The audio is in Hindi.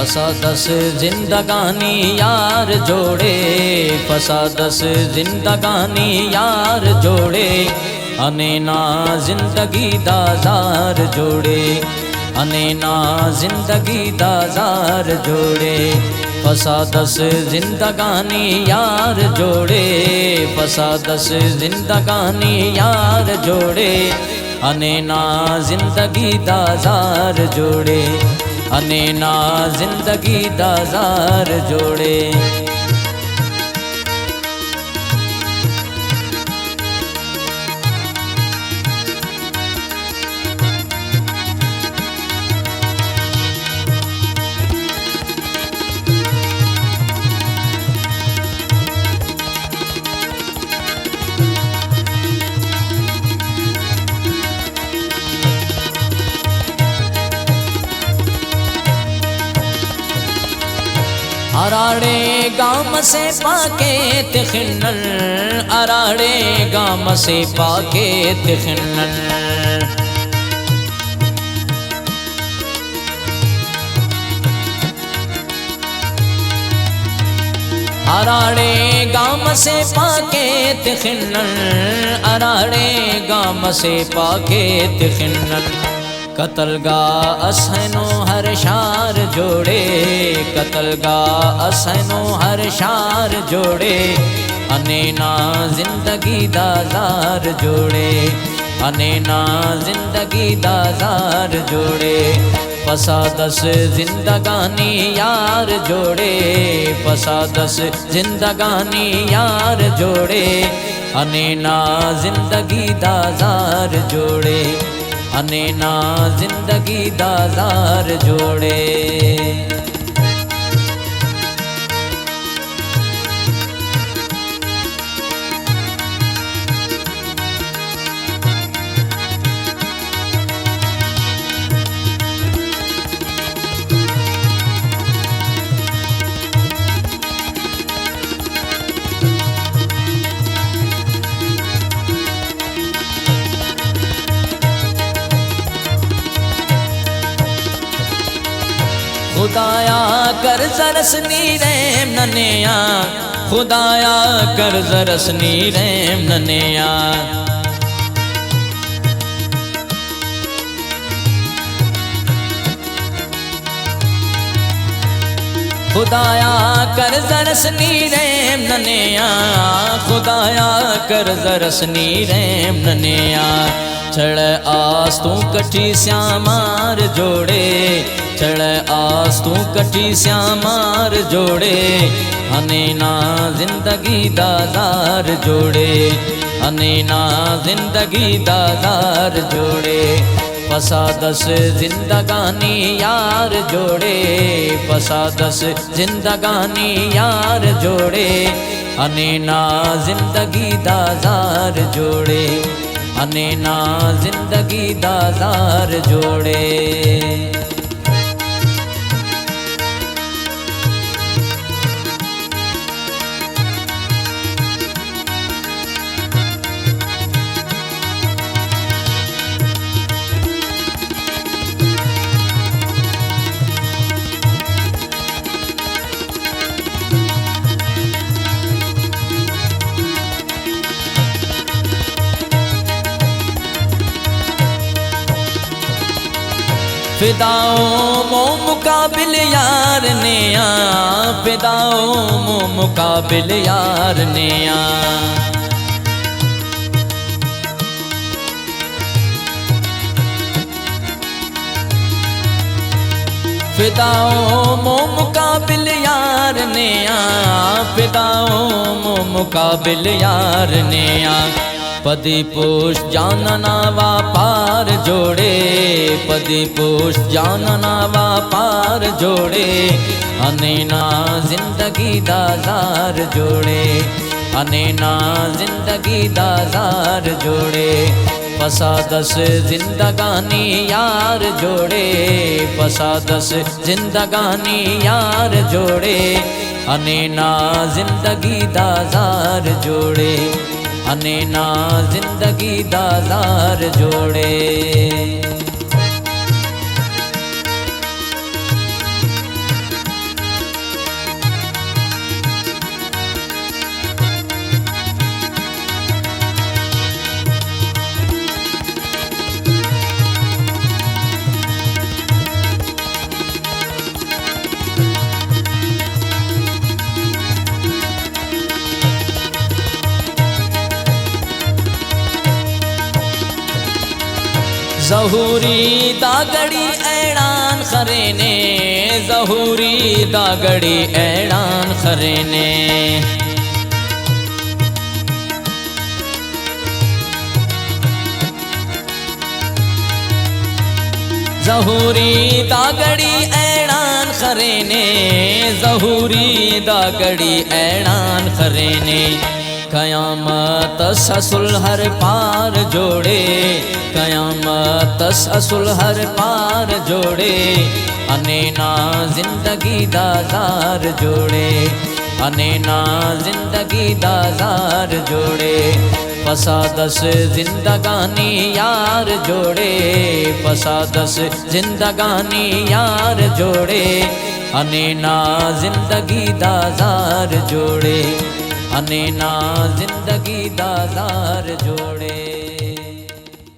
फसादस जिंदगानी यार जोड़े, फसादस जिंदगानी यार जोड़े, अनेना जिंदगी दाजार जोड़े, अनेना जिंदगी दाजार जोड़े। फसादस जिंदगानी यार जोड़े, फसादस जिंदगानी यार जोड़े, अनेना जिंदगी दाजार जोड़े, अनेना जिंदगी दाजार जोड़े। अराड़े गाम से पाके तिखनल, अराड़े गाम से पाके तिखनल, अराड़े गाम से पाके तिखनल, अराड़े गाम से पाके तिखनल। कतलगा असैनो हर शार जोड़े, कतलगा असैनो हर शार जोड़े, अनेना जिंदगी दाजार जोड़े, अनेना जिंदगी दाजार जोड़े। फसादस जिंदगानी यार जोड़े, फसादस जिंदगानी यार जोड़े, अनेना जिंदगी दाजार जोड़े, अनेना जिंदगी दाजार जोड़े। खुदाया कर जरस नीरेम ननिया, खुदाया कर जरस नीरेम ननिया। खुदाया कर जरस नीरेम ननिया, खुदाया कर जरस नीरेम ननिया। चढ़ आस तू कठी श्यामार जोड़े, चढ़ आस तू कठी श्यामार जोड़े, अनेना जिंदगी दाजार जोड़े, अनेना जिंदगी दाजार जोड़े। फसादस जिंदगानी यार जोड़े, फसादस जिंदगानी यार जोड़े, अनेना जिंदगी दाजार जोड़े, अनेना जिंदगी दाजार जोड़े। फिदाओं मो मुकाबिल यार ने आ, फिदाओं मो मुकाबिल यार ने आ। फिदाओं मो मुकाबिल यार ने आ, फिदाओं मो मुकाबिल यार ने आ। पदी पोष जानना वापार जोड़े, पदी पोष जानना वापार जोड़े, अनेना जिंदगी दाजार जोड़े, अनेना जिंदगी दाजार जोड़े। फसादस जिंदगानी यार जोड़े, फसादस जिंदगानी यार जोड़े, अनेना जिंदगी दाजार जोड़े, अनेना जिंदगी दाजार जोड़े। ज़हूरी दागड़ी ऐलान खरेने, ज़हूरी दागड़ी ऐलान खरेने। ज़हूरी दागड़ी ऐलान खरेने, ज़हूरी दागड़ी ऐलान खरेने। क़यामत ससुल हर पार जोड़े, क़यामत ससुल हर पार जोड़े। अनेना जिंदगी दाजार जोड़े, अनेना जिंदगी दाजार जोड़े। फसादस जिंदगानी यार जोड़े, फसादस जिंदगानी यार जोड़े। अनेना जिंदगी दाजार जोड़े, अनेना जिंदगी दाजार जोड़े।